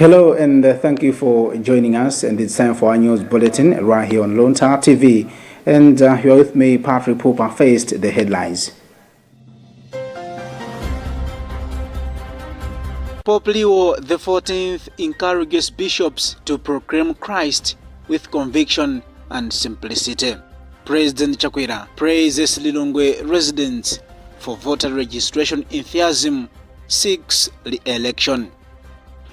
Hello and thank you for joining us, and it's time for our news bulletin right here on Luntha TV. And you're with me, Patrick Popa. Faced the headlines. Pope Leo XIV encourages bishops to proclaim Christ with conviction and simplicity. President Chakwera praises Lilongwe residents for voter registration enthusiasm, seeks re-election.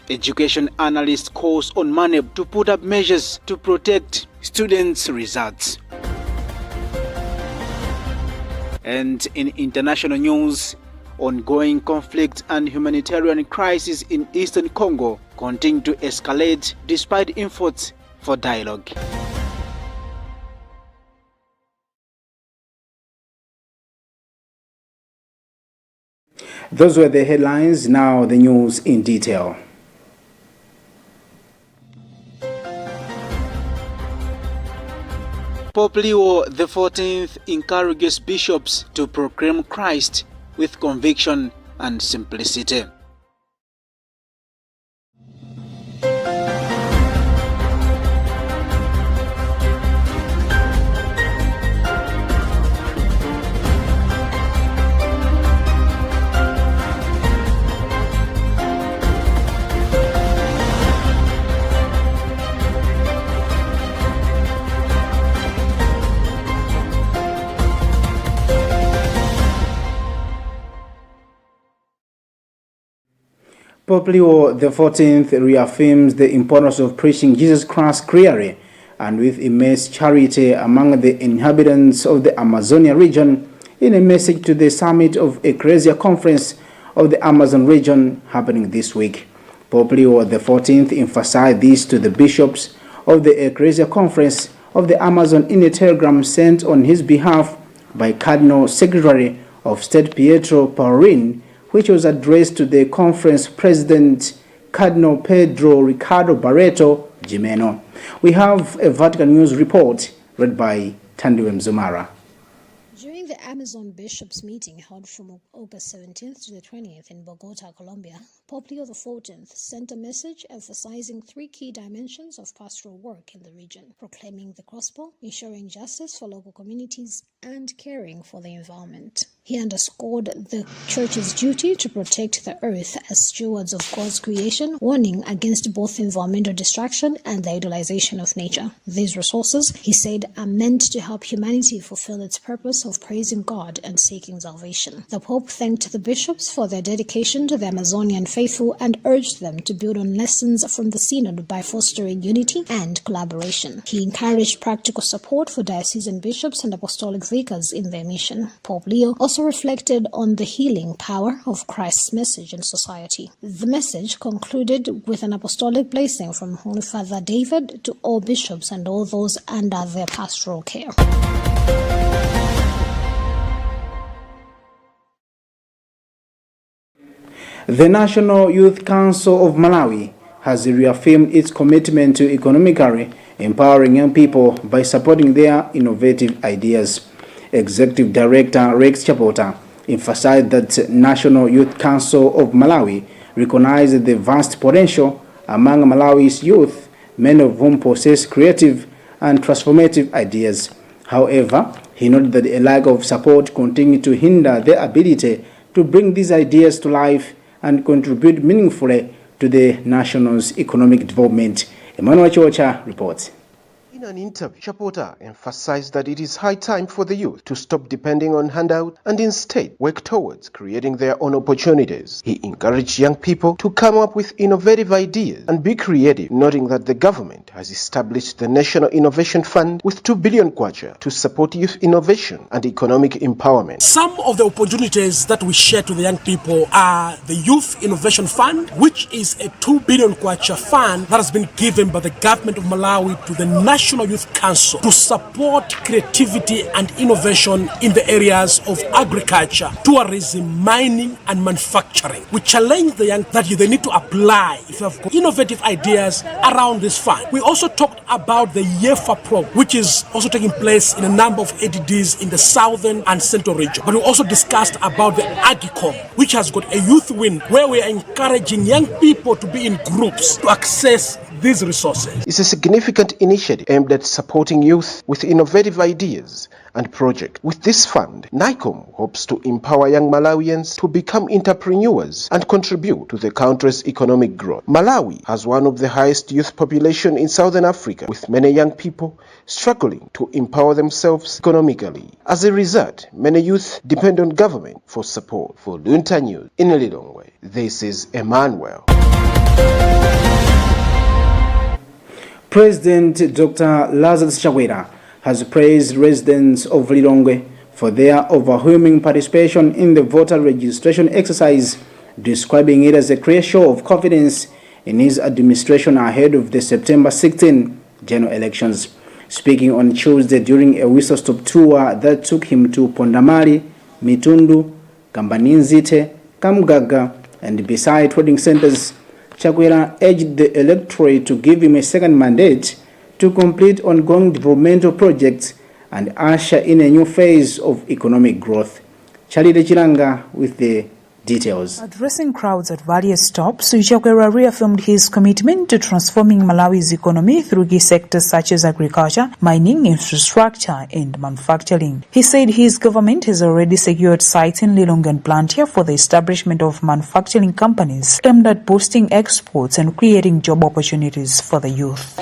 Education analyst calls on MANEB to put up measures to protect students' results. And in international news, ongoing conflict and humanitarian crisis in eastern Congo continue to escalate despite efforts for dialogue. Those were the headlines. Now the news in detail. Pope Leo XIV encourages bishops to proclaim Christ with conviction and simplicity. Pope Leo XIV reaffirms the importance of preaching Jesus Christ clearly and with immense charity among the inhabitants of the Amazonia region in a message to the summit of Ecclesia Conference of the Amazon region happening this week. Pope Leo XIV emphasized this to the bishops of the Ecclesia Conference of the Amazon in a telegram sent on his behalf by Cardinal Secretary of State Pietro Parolin, which was addressed to the conference president, Cardinal Pedro Ricardo Barreto Jimeno. We have a Vatican News report read by Tandiwe Mzumara. During the Amazon Bishops' meeting held from August 17th to the 20th in Bogota, Colombia, Pope Leo XIV sent a message emphasizing three key dimensions of pastoral work in the region: proclaiming the gospel, ensuring justice for local communities, and caring for the environment. He underscored the Church's duty to protect the earth as stewards of God's creation, warning against both environmental destruction and the idolization of nature. These resources, he said, are meant to help humanity fulfill its purpose of praising God and seeking salvation. The Pope thanked the bishops for their dedication to the Amazonian faithful and urged them to build on lessons from the Synod by fostering unity and collaboration. He encouraged practical support for diocesan bishops and apostolic vicars in their mission. Pope Leo also reflected on the healing power of Christ's message in society. The message concluded with an apostolic blessing from Holy Father David to all bishops and all those under their pastoral care. The National Youth Council of Malawi has reaffirmed its commitment to economically empowering young people by supporting their innovative ideas. Executive Director Rex Chapota emphasized that National Youth Council of Malawi recognizes the vast potential among Malawi's youth, many of whom possess creative and transformative ideas. However, he noted that a lack of support continues to hinder their ability to bring these ideas to life and contribute meaningfully to the nation's economic development. Emmanuel Chocha reports. In an interview, Chapota emphasized that it is high time for the youth to stop depending on handouts and instead work towards creating their own opportunities. He encouraged young people to come up with innovative ideas and be creative, noting that the government has established the National Innovation Fund with 2 billion kwacha to support youth innovation and economic empowerment. Some of the opportunities that we share to the young people are the Youth Innovation Fund, which is a 2 billion kwacha fund that has been given by the government of Malawi to the National National Youth Council to support creativity and innovation in the areas of agriculture, tourism, mining, and manufacturing. We challenge the young that they need to apply if you have got innovative ideas around this fund. We also talked about the YEFA program, which is also taking place in a number of ADDs in the southern and central region. But we also discussed about the AGICOM, which has got a youth wing where we are encouraging young people to be in groups to access these resources. It's a significant initiative aimed at supporting youth with innovative ideas and projects. With this fund, NICOM hopes to empower young Malawians to become entrepreneurs and contribute to the country's economic growth. Malawi has one of the highest youth population in Southern Africa, with many young people struggling to empower themselves economically. As a result, many youth depend on government for support. For Luntha News in Lilongwe, this is Emmanuel. President Dr. Lazarus Chakwera has praised residents of Lilongwe for their overwhelming participation in the voter registration exercise, describing it as a clear show of confidence in his administration ahead of the September 16 general elections. Speaking on Tuesday during a whistle-stop tour that took him to Pondamali, Mitundu, Kambaninzite, Kamgaga, and beside trading centers, Chakwera urged the electorate to give him a second mandate to complete ongoing developmental projects and usher in a new phase of economic growth. Charlie Chilanga with the details. Addressing crowds at various stops, Chakwera reaffirmed his commitment to transforming Malawi's economy through key sectors such as agriculture, mining, infrastructure, and manufacturing. He said his government has already secured sites in Lilongwe and Blantyre for the establishment of manufacturing companies aimed at boosting exports and creating job opportunities for the youth.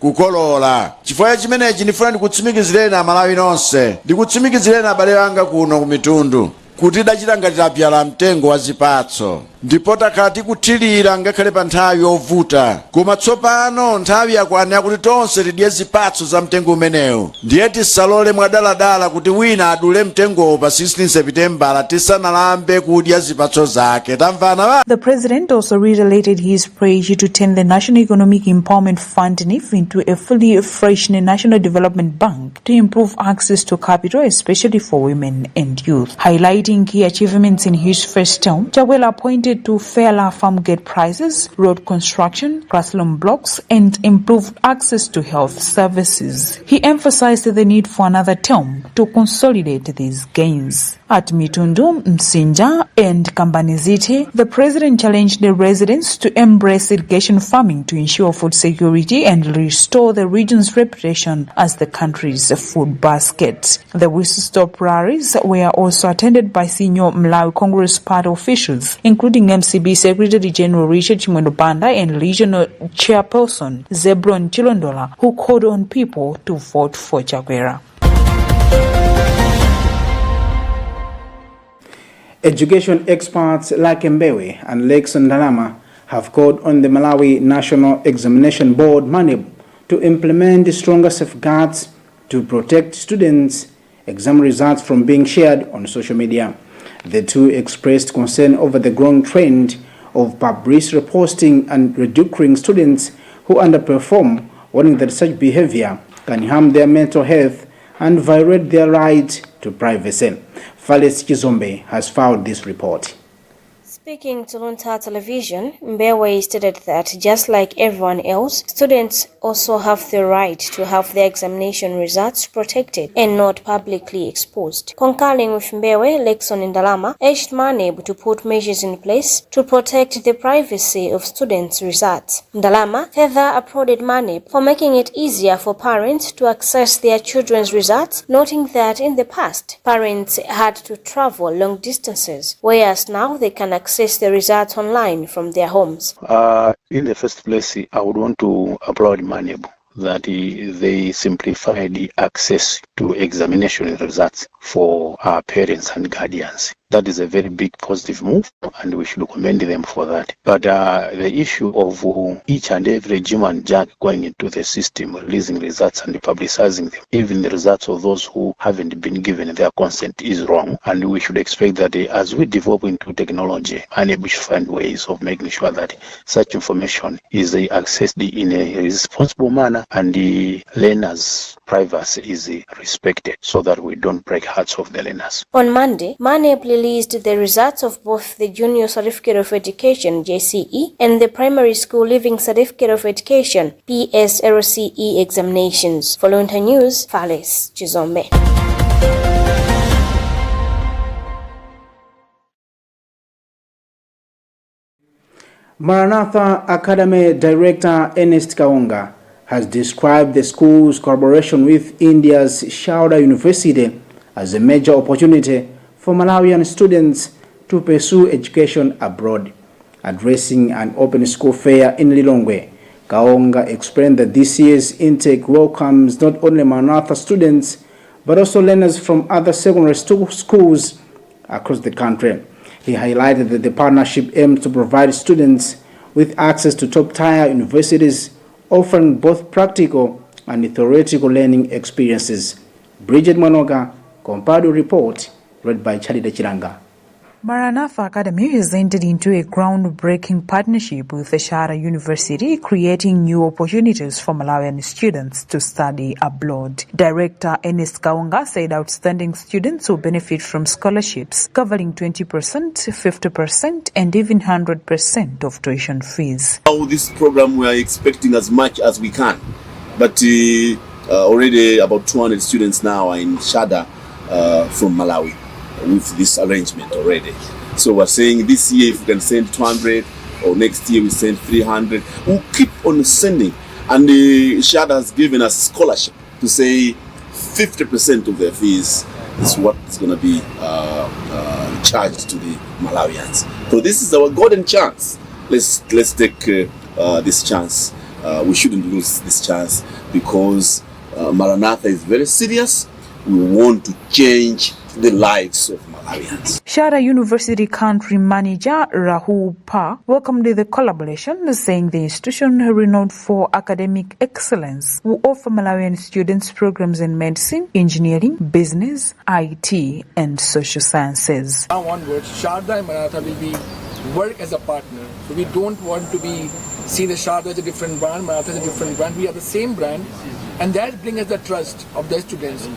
Kukolola chifukwa chimenechi ndifuna ndikutsimikizireni Amalawi nonse, ndikutsimikizireni abale anga kuno ku Mitundu kuti dachita ngati tapyala mtengo wa zipatso ndipo takhala tikuthirira ngakhale pa nthawi yovuta, koma tsopano nthawi yakwana yakuti tonse tidye zipatso za mtengo umenewu. Ndiye tisalole mwadaladala kuti wina adule mtengowo pa 16 September tisanalambe kudya zipatso zake. Tamvana? The president also reiterated his pledge to turn the National Economic Empowerment Fund NEF into a fully fledged national development bank to improve access to capital, especially for women and youth. Highlighting key achievements in his first term, Chakwera pointed to fairer farm gate prices, road construction, classroom blocks, and improved access to health services. He emphasized the need for another term to consolidate these gains. At Mitundu, Msinja, and Kambanizite, the president challenged the residents to embrace irrigation farming to ensure food security and restore the region's reputation as the country's food basket. The whistle-stop rallies were also attended by senior Malawi Congress Party officials, including MCB Secretary General Richard Chimwendo and Regional Chairperson Zebron Chilondola, who called on people to vote for Chakwera. Education experts like Mbewe and Lexon Dalama have called on the Malawi National Examination Board (MANEB) to implement stronger safeguards to protect students' exam results from being shared on social media. The two expressed concern over the growing trend of public reposting and ridiculing students who underperform, warning that such behavior can harm their mental health and violate their right to privacy. Fales Chizombe has filed this report. Speaking to Luntha television, Mbewe stated that just like everyone else, students also have the right to have their examination results protected and not publicly exposed. Concurring with Mbewe, Lexon and Dalama urged MANEB to put measures in place to protect the privacy of students' results. Dalama further applauded MANEB for making it easier for parents to access their children's results, noting that in the past, parents had to travel long distances, whereas now they can access the results online from their homes. In the first place, I would want to applaud MANEB that they simplified the access to examination results for our parents and guardians. That is a very big positive move, and we should commend them for that. But the issue of each and every Jim and Jack going into the system, releasing results and publicizing them, even the results of those who haven't been given their consent, is wrong. And we should expect that as we develop into technology, and we should find ways of making sure that such information is accessed in a responsible manner, and the learners' privacy is respected, so that we don't break hearts of the learners. On Monday, MANEP released the results of both the Junior Certificate of Education (JCE) and the Primary School Living Certificate of Education (PSLCE) examinations. For Luntha News, Fales Chizombe. Maranatha Academy Director Ernest Kaonga has described the school's collaboration with India's Sharda University as a major opportunity for Malawian students to pursue education abroad. Addressing an open school fair in Lilongwe, Kaonga explained that this year's intake welcomes not only Maranatha students but also learners from other secondary schools across the country. He highlighted that the partnership aims to provide students with access to top-tier universities, offering both practical and theoretical learning experiences. Bridget Manoga, Compado Report, read by Charlie Chiranga. Maranatha Academy has entered into a groundbreaking partnership with the Sharda University, creating new opportunities for Malawian students to study abroad. Director Ernest Kaonga said outstanding students will benefit from scholarships covering 20%, 50%, and even 100% of tuition fees. Now this program we are expecting as much as we can, but already about 200 students now are in Sharda from Malawi with this arrangement already. So we're saying this year if we can send 200, or next year we send 300, we'll keep on sending. And the Sharda has given us scholarship to say 50% of their fees is what is going to be charged to the Malawians. So this is our golden chance. Let's take this chance. We shouldn't lose this chance, because Maranatha is very serious. We want to change the lives of Malawians. Sharda University Country Manager Rahul Pa welcomed the collaboration, saying the institution, renowned for academic excellence, will offer Malawian students programs in medicine, engineering, business, IT, and social sciences. Now onwards, Sharda and Maranatha will be work as a partner. So we don't want to be seen as Sharda as a different brand, Maranatha as a different brand. We are the same brand, and that brings us the trust of the students.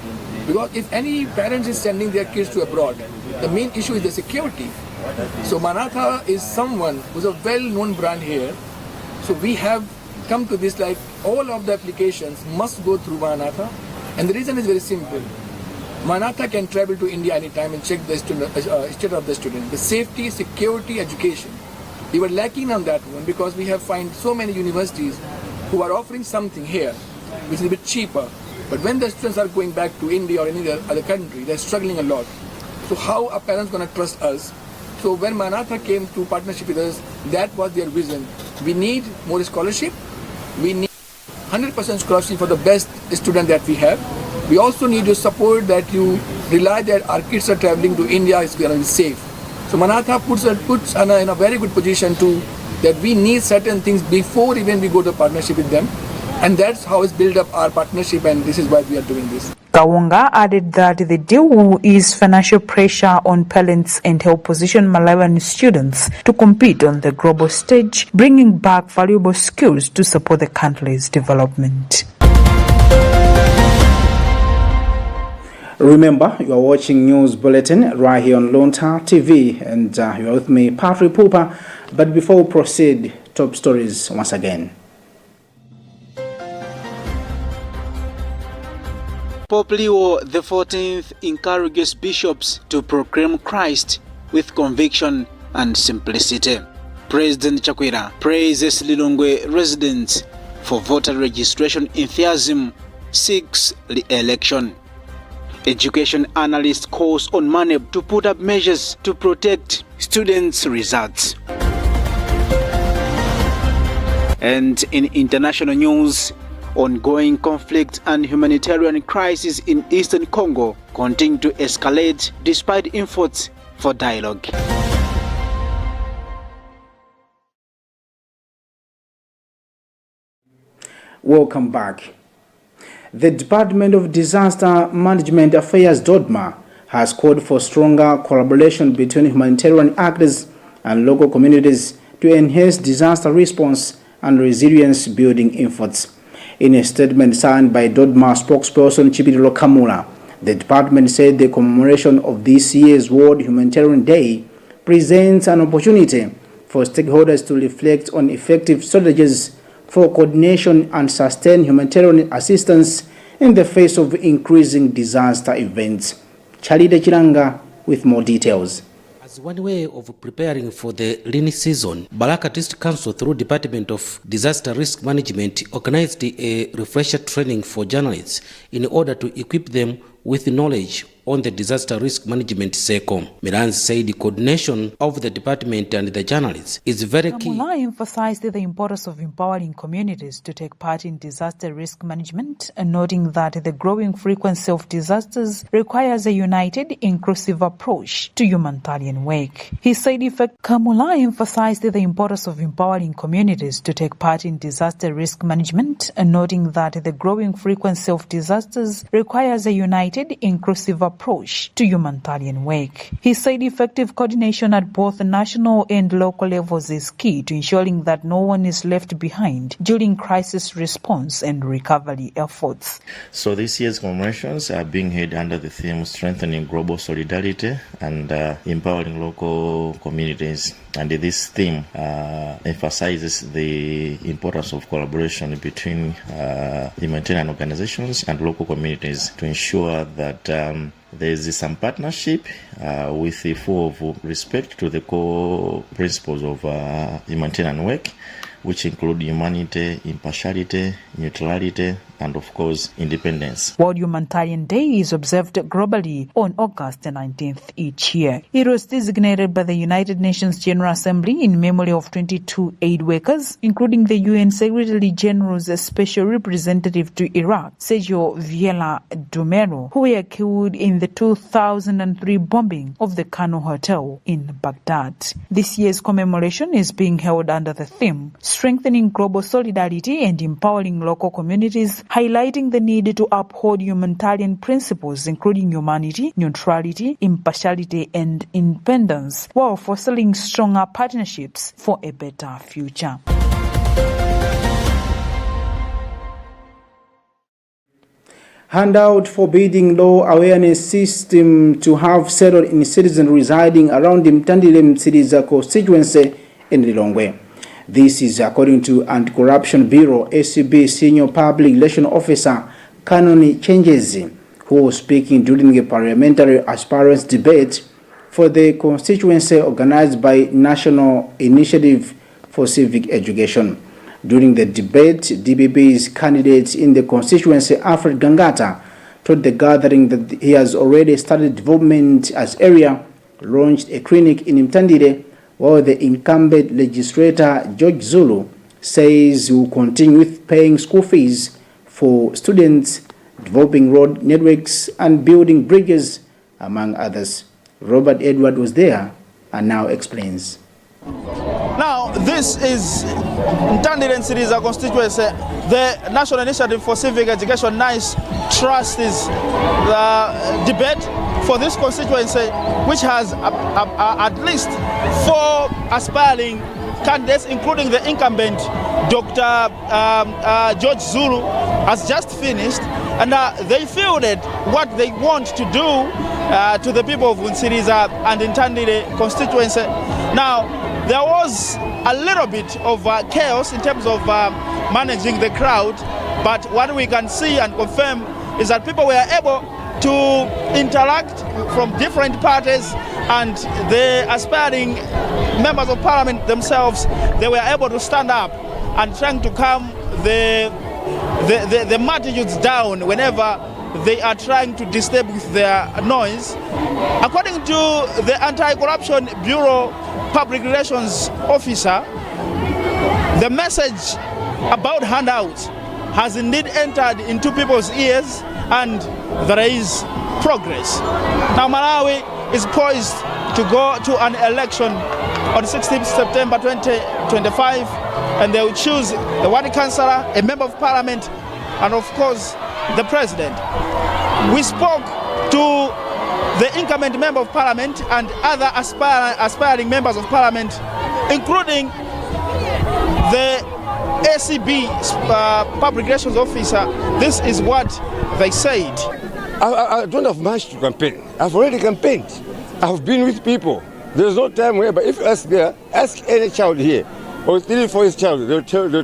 Because if any parent is sending their kids to abroad, the main issue is the security. So Maranatha is someone who's a well-known brand here. So we have come to this, like all of the applications must go through Maranatha. And the reason is very simple. Maranatha can travel to India anytime and check the state of the student. The safety, security, education. We were lacking on that one because we have found so many universities who are offering something here which is a bit cheaper. But when the students are going back to India or any other country, they're struggling a lot. So how are parents going to trust us? So when Maranatha came to partnership with us, that was their vision. We need more scholarship. We need 100% scholarship for the best student that we have. We also need your support that you rely that our kids are traveling to India is going to be safe. So Maranatha puts us in a very good position to that we need certain things before even we go to partnership with them. And that's how it's built up our partnership, and this is why we are doing this. Kaonga added that the deal will ease financial pressure on parents and help position Malawian students to compete on the global stage, bringing back valuable skills to support the country's development. Remember, you are watching News Bulletin right here on Luntha TV, and you are with me, Patrick Pupa. But before we proceed, top stories once again. Pope Leo XIV encourages bishops to proclaim Christ with conviction and simplicity. President Chakwera praises Lilongwe residents for voter registration enthusiasm, seeks re-election. Education analyst calls on MANEP to put up measures to protect students' results. And in international news, ongoing conflict and humanitarian crisis in eastern Congo continue to escalate despite efforts for dialogue. Welcome back. The Department of Disaster Management Affairs, DODMA, has called for stronger collaboration between humanitarian actors and local communities to enhance disaster response and resilience building efforts. In a statement signed by DODMA spokesperson Chipitilo Kamula, the department said the commemoration of this year's World Humanitarian Day presents an opportunity for stakeholders to reflect on effective strategies for coordination and sustained humanitarian assistance in the face of increasing disaster events. Charlie Chiranga with more details. As one way of preparing for the rainy season, Baraka District Council through Department of Disaster Risk Management organized a refresher training for journalists in order to equip them with knowledge on the disaster risk management sector. Miran said the coordination of the department and the journalists is very key. Kamula emphasized the importance of empowering communities to take part in disaster risk management, noting that the growing frequency of disasters requires a united, inclusive approach to humanitarian work. He said Kamula emphasized the importance of empowering communities to take part in disaster risk management, noting that the growing frequency of disasters requires a united, inclusive approach to humanitarian work. He said effective coordination at both national and local levels is key to ensuring that no one is left behind during crisis response and recovery efforts. So this year's commemorations are being held under the theme Strengthening Global Solidarity and Empowering Local Communities. And this theme emphasizes the importance of collaboration between humanitarian organizations and local communities to ensure that there is some partnership with the full of respect to the core principles of humanitarian work, which include humanity, impartiality, neutrality, and of course, independence. World Humanitarian Day is observed globally on August 19th each year. It was designated by the United Nations General Assembly in memory of 22 aid workers, including the UN Secretary General's Special Representative to Iraq, Sergio Vieira Dumero, who were killed in the 2003 bombing of the Kano Hotel in Baghdad. This year's commemoration is being held under the theme Strengthening Global Solidarity and Empowering Local Communities, highlighting the need to uphold humanitarian principles including humanity, neutrality, impartiality and independence, while fostering stronger partnerships for a better future. Handout forbidding law awareness system to have settled in citizens residing around the Mtandile city's constituency in Lilongwe. This is according to Anti-Corruption Bureau ACB Senior Public Relations Officer Kanoni Chengezi, who was speaking during a parliamentary aspirants debate for the constituency organized by National Initiative for Civic Education. During the debate, DPP's candidate in the constituency, Alfred Gangata, told the gathering that he has already started development as area, launched a clinic in Mtandile, while the incumbent legislator George Zulu says he will continue with paying school fees for students, developing road networks and building bridges, among others. Robert Edward was there and now explains. Now, this is Mtandile City's constituency. The National Initiative for Civic Education, NICE, trusts the debate for this constituency, which has at least 4 aspiring candidates, including the incumbent, Dr. George Zulu, has just finished, and they fielded what they want to do to the people of Unsiriza and Mtandile constituency. Now, there was a little bit of chaos in terms of managing the crowd, but what we can see and confirm is that people were able to interact from different parties, and the aspiring members of parliament themselves, they were able to stand up and trying to calm the multitudes down whenever they are trying to disturb with their noise. According to the Anti-Corruption Bureau Public Relations Officer, the message about handouts has indeed entered into people's ears, and there is progress. Now Malawi is poised to go to an election on 16th September 2025, and they will choose the ward councillor, a member of parliament, and of course the president. We spoke to the incumbent member of parliament and other aspiring members of parliament, including the ACB public relations officer. This is what they said. I don't have much to campaign. I've already campaigned. I've been with people. There's no time where, but if you ask any child here, or 3-4 child, they'll tell you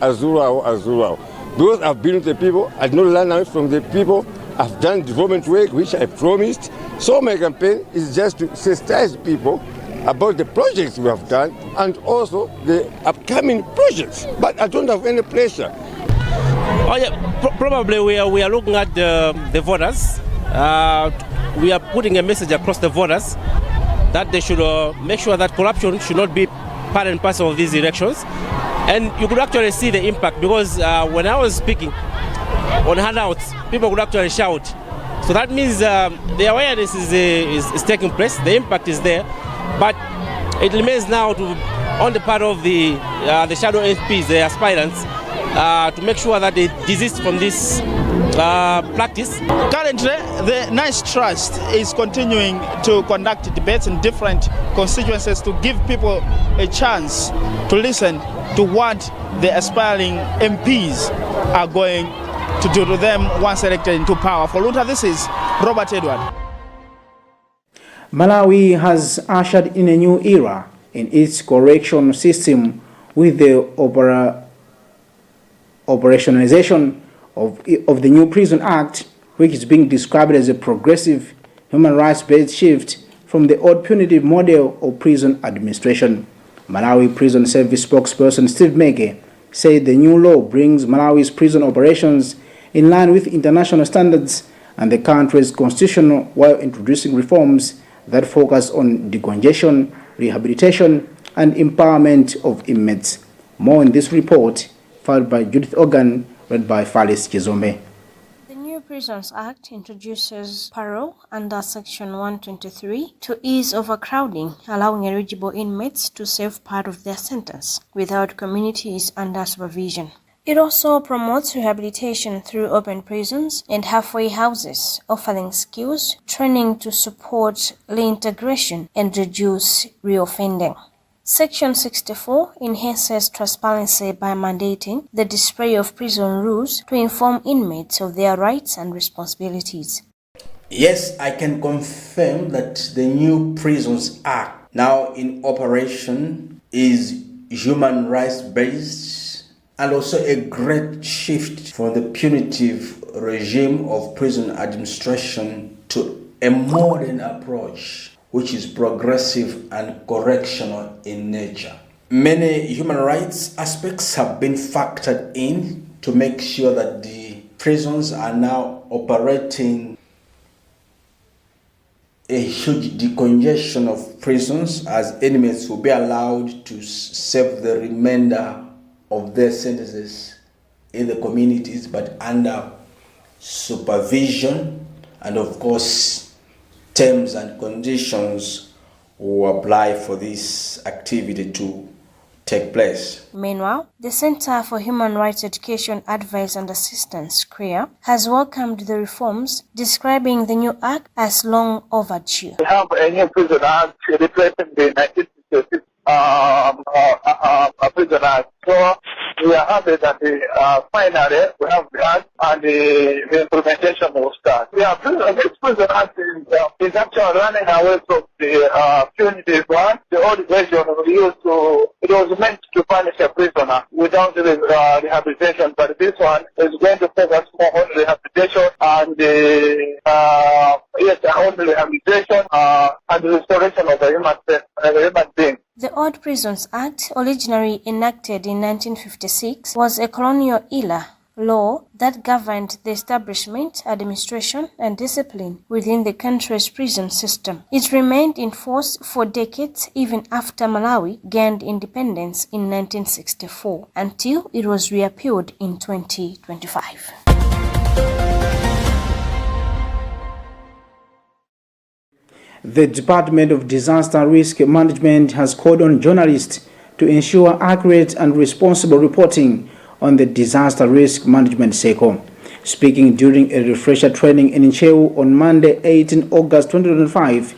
Azura. Because I've been with the people, I don't learn away from the people. I've done development work, which I promised. So my campaign is just to sensitize people about the projects we have done and also the upcoming projects. But I don't have any pressure. Oh yeah, probably we are looking at the voters. We are putting a message across the voters that they should make sure that corruption should not be part and parcel of these elections. And you could actually see the impact, because when I was speaking on handouts, people could actually shout. So that means the awareness is taking place, the impact is there, but it remains now on the part of the shadow MPs, the aspirants, to make sure that they desist from this practice. Currently, the Nice Trust is continuing to conduct debates in different constituencies to give people a chance to listen to what the aspiring MPs are going to do to them once elected into power. For Luntha, this is Robert Edward. Malawi has ushered in a new era in its correction system with the operationalization of the new Prison Act, which is being described as a progressive human rights-based shift from the old punitive model of prison administration. Malawi Prison Service spokesperson Steve Mege said the new law brings Malawi's prison operations in line with international standards and the country's constitution, while introducing reforms that focus on decongestion, rehabilitation, and empowerment of inmates. More in this report, filed by Judith Organ, read by Falis Chizombe. The new Prisons Act introduces parole under Section 123 to ease overcrowding, allowing eligible inmates to serve part of their sentence without communities under supervision. It also promotes rehabilitation through open prisons and halfway houses, offering skills, training to support reintegration and reduce reoffending. Section 64 enhances transparency by mandating the display of prison rules to inform inmates of their rights and responsibilities. Yes, I can confirm that the new Prisons Act now in operation is human rights based and also a great shift from the punitive regime of prison administration to a modern approach which is progressive and correctional in nature. Many human rights aspects have been factored in to make sure that the prisons are now operating a huge decongestion of prisons, as inmates will be allowed to serve the remainder of their sentences in the communities, but under supervision, and of course terms and conditions will apply for this activity to take place. Meanwhile, the Center for Human Rights Education, Advice and Assistance, CREA, has welcomed the reforms, describing the new act as long overdue. We have a new prison act replacing the 1966 prison act. So we are happy that finally we have the act and the implementation will start. This prison act is actually running away from the punitive one. The old version it was meant to punish a prisoner without rehabilitation, but this one is going to focus more on rehabilitation and rehabilitation and the restoration of a human being. The Old Prisons Act, originally enacted in 1956, was a colonial era law that governed the establishment, administration, and discipline within the country's prison system. It remained in force for decades, even after Malawi gained independence in 1964, until it was repealed in 2025. The Department of Disaster Risk Management has called on journalists to ensure accurate and responsible reporting on the disaster risk management sector. Speaking during a refresher training in Ncheu on Monday, 18 August 2025,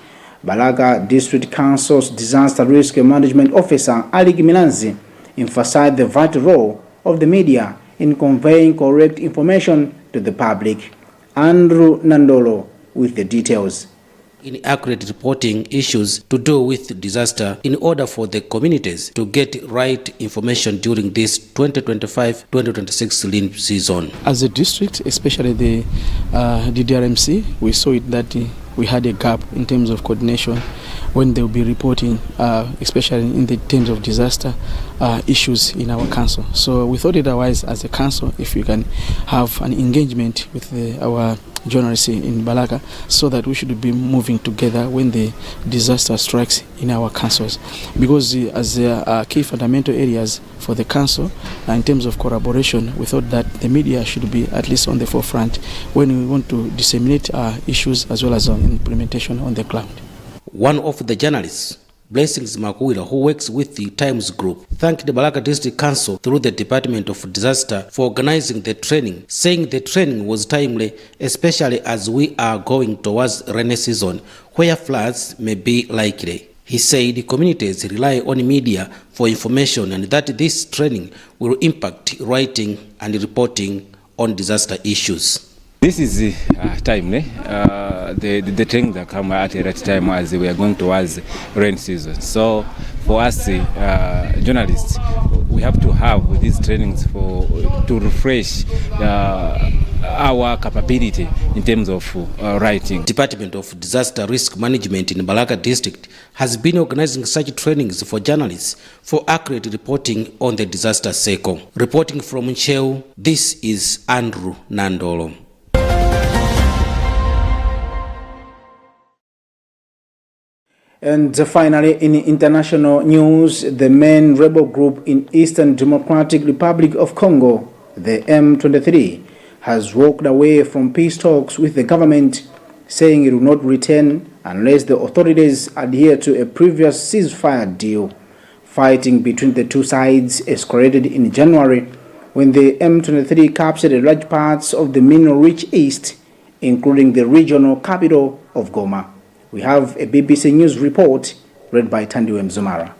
Balaka District Council's Disaster Risk Management Officer Ali Milanzi emphasized the vital role of the media in conveying correct information to the public. Andrew Nandolo with the details. Inaccurate reporting issues to do with disaster in order for the communities to get right information during this 2025-2026 rain season. As a district, especially the DRMC, we saw it that we had a gap in terms of coordination when they will be reporting, especially in the terms of disaster issues in our council. So we thought it wise as a council if we can have an engagement with our journalists in Balaka, so that we should be moving together when the disaster strikes in our councils. Because as key fundamental areas for the council, in terms of collaboration, we thought that the media should be at least on the forefront when we want to disseminate issues as well as on implementation on the ground. One of the journalists, Blessings Makuila, who works with the Times Group, thanked the Balaka District Council through the Department of Disaster for organizing the training, saying the training was timely, especially as we are going towards rainy season, where floods may be likely. He said communities rely on media for information and that this training will impact writing and reporting on disaster issues. This is timely. The training that come at the right time as we are going towards rain season. So for us journalists, we have to have these trainings to refresh our capability in terms of writing. Department of Disaster Risk Management in Balaka District has been organizing such trainings for journalists for accurate reporting on the disaster cycle. Reporting from Ncheu, this is Andrew Nandolo. And finally, in international news, the main rebel group in Eastern Democratic Republic of Congo, the M23, has walked away from peace talks with the government, saying it will not return unless the authorities adhere to a previous ceasefire deal. Fighting between the two sides escalated in January when the M23 captured large parts of the mineral-rich east, including the regional capital of Goma. We have a BBC News report read by Tandiwem Zumara.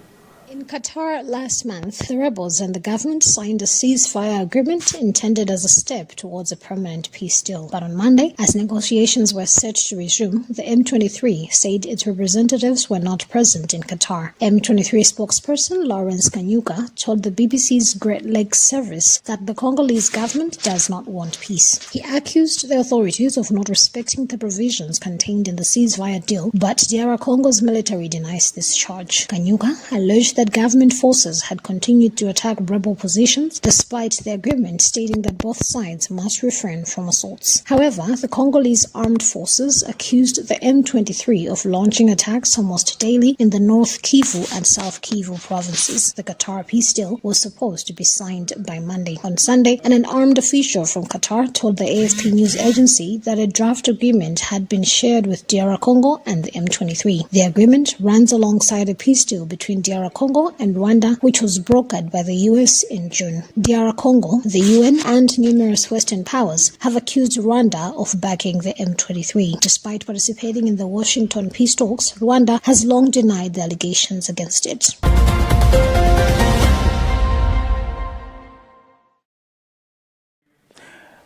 In Qatar last month, the rebels and the government signed a ceasefire agreement intended as a step towards a permanent peace deal. But on Monday, as negotiations were set to resume, the M23 said its representatives were not present in Qatar. M23 spokesperson Lawrence Kanyuka told the BBC's Great Lakes service that the Congolese government does not want peace. He accused the authorities of not respecting the provisions contained in the ceasefire deal, but DR Congo's military denies this charge. Kanyuka alleged that government forces had continued to attack rebel positions despite the agreement stating that both sides must refrain from assaults. However, the Congolese armed forces accused the M23 of launching attacks almost daily in the North Kivu and South Kivu provinces. The Qatar peace deal was supposed to be signed by Monday. On Sunday, an unarmed official from Qatar told the AFP news agency that a draft agreement had been shared with DR Congo and the M23. The agreement runs alongside a peace deal between DR Congo and Rwanda, which was brokered by the US in June. DR Congo, the UN, and numerous Western powers have accused Rwanda of backing the M23. Despite participating in the Washington peace talks, Rwanda has long denied the allegations against it.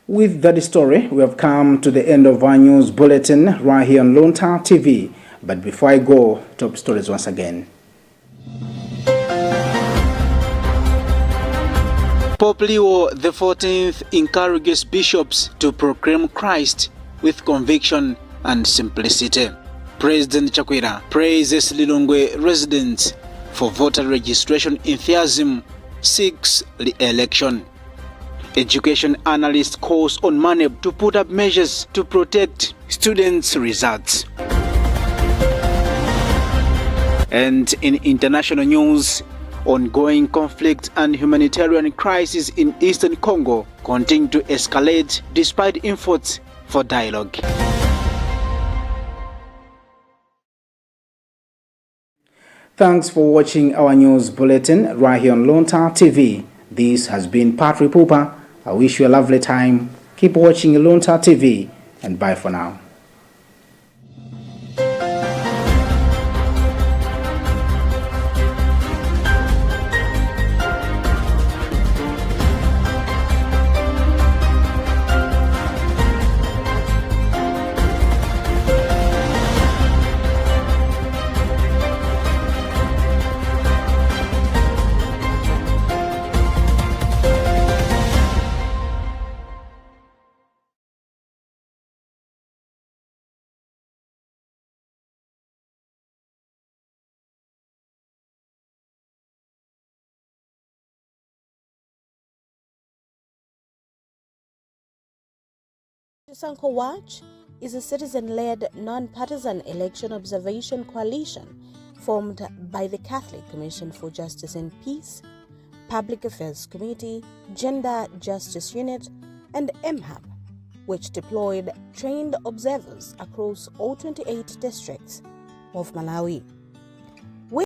With that story, we have come to the end of our news bulletin right here on Luntha TV. But before I go, top stories once again. Pope Leo XIV encourages bishops to proclaim Christ with conviction and simplicity. President Chakwera praises Lilongwe residents for voter registration enthusiasm, seeks re-election. Education analyst calls on MANEB to put up measures to protect students' results. And in international news, ongoing conflict and humanitarian crisis in eastern Congo continue to escalate despite efforts for dialogue. Thanks for watching our news bulletin right here on Luntha TV. This has been Patrick Pupa. I wish you a lovely time. Keep watching Luntha TV and bye for now. Sanko Watch is a citizen-led, non-partisan election observation coalition formed by the Catholic Commission for Justice and Peace, Public Affairs Committee, Gender Justice Unit, and MHAP, which deployed trained observers across all 28 districts of Malawi.